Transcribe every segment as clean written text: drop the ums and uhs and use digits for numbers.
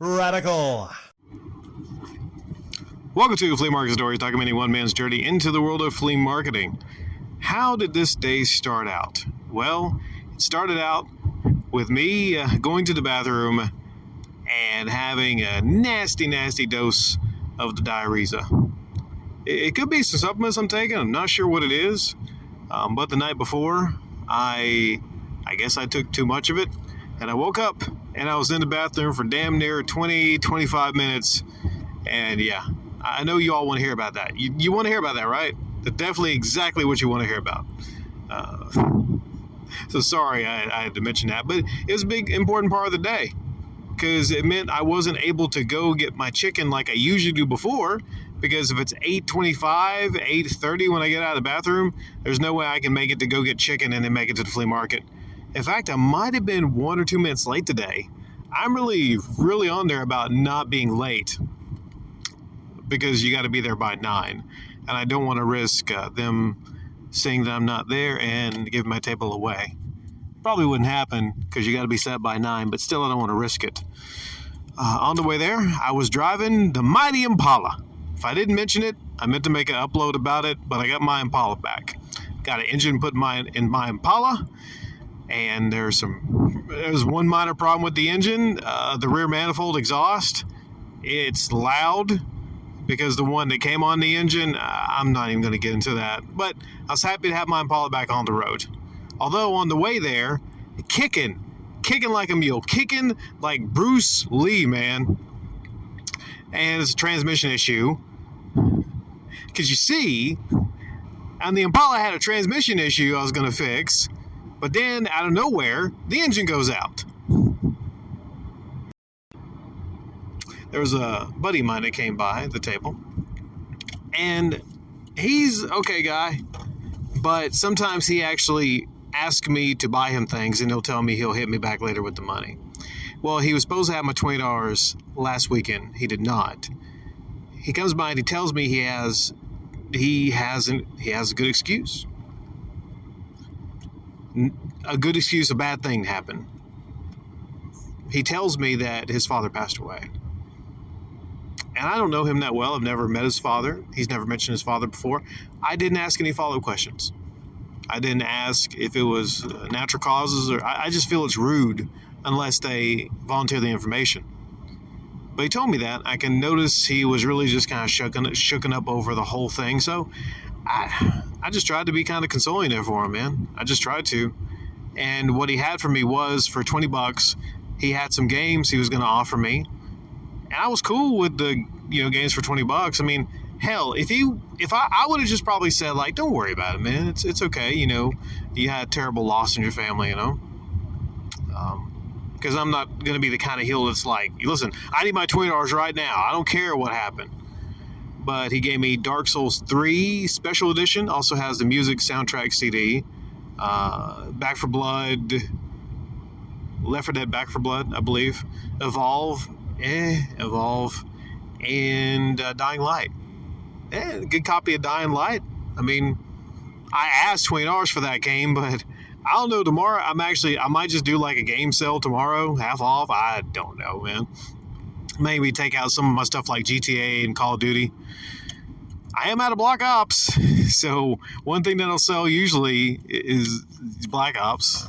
Radical. Welcome to Flea Market Stories, documenting one man's journey into the world of flea marketing. How did this day start out? Well, it started out with me going to the bathroom and having a nasty dose of the diarrhea. It could be some supplements I'm taking. I'm not sure what it is. But the night before, I guess I took too much of it. And I woke up and I was in the bathroom for damn near 25 minutes. And yeah, I know you all want to hear about that. You want to hear about that, right? That's definitely exactly what you want to hear about. So sorry I had to mention that. But it was a big, important part of the day. Because it meant I wasn't able to go get my chicken like I usually do before. Because if it's 8:25, 8:30 when I get out of the bathroom, there's no way I can make it to go get chicken and then make it to the flea market. In fact, I might have been 1 or 2 minutes late today. I'm really on there about not being late because you got to be there by 9. And I don't want to risk them seeing that I'm not there and give my table away. Probably wouldn't happen because you got to be set by 9, but still I don't want to risk it. On the way there, I was driving the mighty Impala. If I didn't mention it, I meant to make an upload about it, but I got my Impala back. Got an engine put in my Impala. And there's one minor problem with the engine, the rear manifold exhaust. It's loud because the one that came on the engine, I'm not even going to get into that. But I was happy to have my Impala back on the road. Although on the way there, kicking like a mule, kicking like Bruce Lee, man. And it's a transmission issue. Because you see, on the Impala had a transmission issue I was going to fix. But then, out of nowhere, the engine goes out. There was a buddy of mine that came by the table. And he's okay guy. But sometimes he actually asks me to buy him things, and he'll tell me he'll hit me back later with the money. Well, he was supposed to have my $20 last weekend. He did not. He comes by and he tells me he has a good excuse. A good excuse, a bad thing happened. He tells me that his father passed away. And I don't know him that well. I've never met his father. He's never mentioned his father before. I didn't ask any follow-up questions. I didn't ask if it was natural causes, or I just feel it's rude unless they volunteer the information. But he told me that. I can notice he was really just kind of shooken up over the whole thing. So I just tried to be kind of consoling there for him, man. I just tried to. And what he had for me was, for $20, he had some games he was going to offer me. And I was cool with the, games for $20. I mean, hell, if I would have just probably said, like, don't worry about it, man. It's okay. You had a terrible loss in your family, because I'm not going to be the kind of heel that's like, listen, I need my $20 right now. I don't care what happened. But he gave me Dark Souls 3 Special Edition. Also has the music soundtrack CD. Back 4 Blood. Left 4 Dead Back 4 Blood, I believe. Evolve. And Dying Light. Good copy of Dying Light. I mean, I asked $20 for that game, but I don't know. Tomorrow, I might just do like a game sale tomorrow, half off. I don't know, man. Maybe take out some of my stuff like GTA and Call of Duty. I am out of Black Ops, so one thing that I'll sell usually is Black Ops.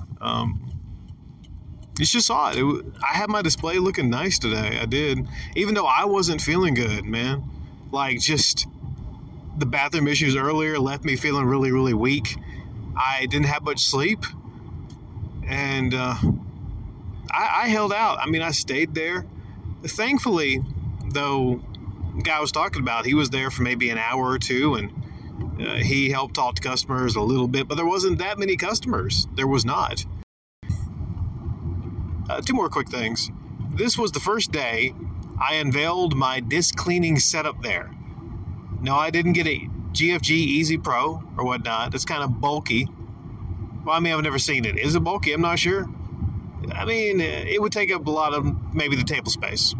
You just saw it. I had my display looking nice today. I did, even though I wasn't feeling good, man. Like, just the bathroom issues earlier left me feeling really weak. I didn't have much sleep, and I held out. I mean, I stayed there. Thankfully, though, the guy I was talking about, he was there for maybe an hour or two, and he helped talk to customers a little bit, but there wasn't that many customers. There was not. 2 more quick things. This was the first day I unveiled my disc cleaning setup there. No, I didn't get a GFG Easy Pro or whatnot. It's kind of bulky. Well, I mean, I've never seen it. Is it bulky? I'm not sure. I mean, it would take up a lot of maybe the table space.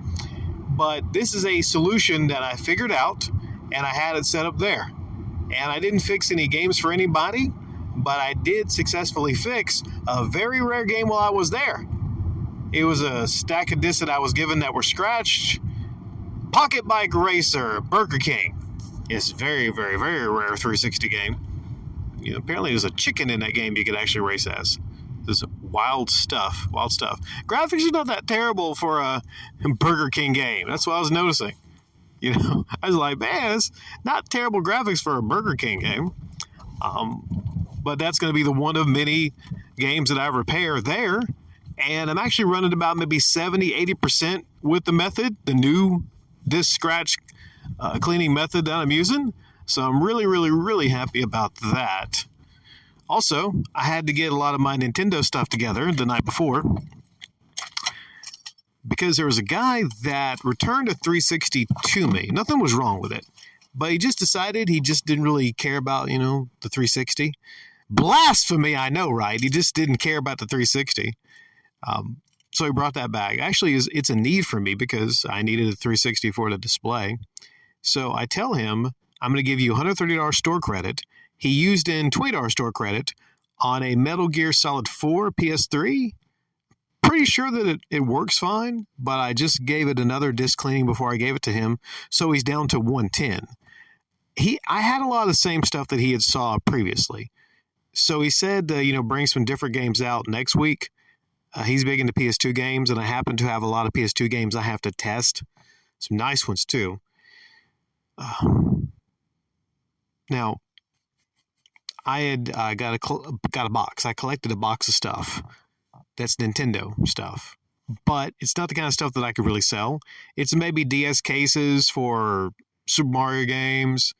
But this is a solution that I figured out, and I had it set up there. And I didn't fix any games for anybody, but I did successfully fix a very rare game while I was there. It was a stack of discs that I was given that were scratched. Pocket Bike Racer, Burger King. It's very, very, very rare 360 game. Apparently there's a chicken in that game you could actually race as. This wild stuff, wild stuff. Graphics are not that terrible for a Burger King game. That's what I was noticing. I was like, man, it's not terrible graphics for a Burger King game. But that's going to be the one of many games that I repair there. And I'm actually running about maybe 70, 80% with the method, the new disc scratch cleaning method that I'm using. So I'm really, really, really happy about that. Also, I had to get a lot of my Nintendo stuff together the night before because there was a guy that returned a 360 to me. Nothing was wrong with it, but he just decided he just didn't really care about, the 360. Blasphemy, I know, right? He just didn't care about the 360. So he brought that back. Actually, it's a need for me because I needed a 360 for the display. So I tell him, I'm going to give you $130 store credit. He used in $20 store credit on a Metal Gear Solid 4 PS3. Pretty sure that it works fine, but I just gave it another disc cleaning before I gave it to him, so he's down to 110. I had a lot of the same stuff that he had saw previously. So he said, bring some different games out next week. He's big into PS2 games, and I happen to have a lot of PS2 games I have to test. Some nice ones, too. Now, I had got a box. I collected a box of stuff. That's Nintendo stuff. But it's not the kind of stuff that I could really sell. It's maybe DS cases for Super Mario games.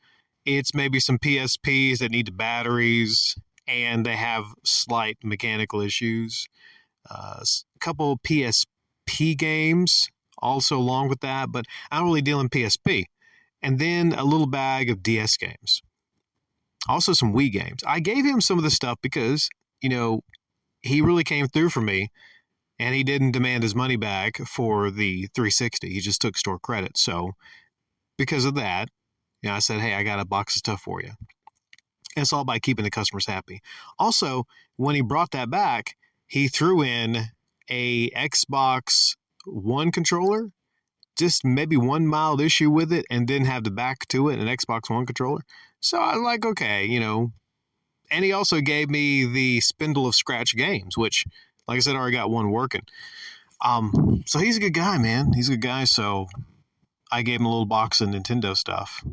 It's maybe some PSPs that need the batteries, and they have slight mechanical issues. A couple PSP games also along with that, but I don't really deal in PSP. And then a little bag of DS games. Also some Wii games. I gave him some of the stuff because, he really came through for me, and he didn't demand his money back for the 360. He just took store credit. So because of that, I said, hey, I got a box of stuff for you. And it's all by keeping the customers happy. Also, when he brought that back, he threw in a Xbox One controller, just maybe one mild issue with it, and didn't have the back to it, an Xbox One controller. So I was like, okay, And he also gave me the Spindle of Scratch games, which, like I said, I already got one working. So he's a good guy, man. He's a good guy, so I gave him a little box of Nintendo stuff.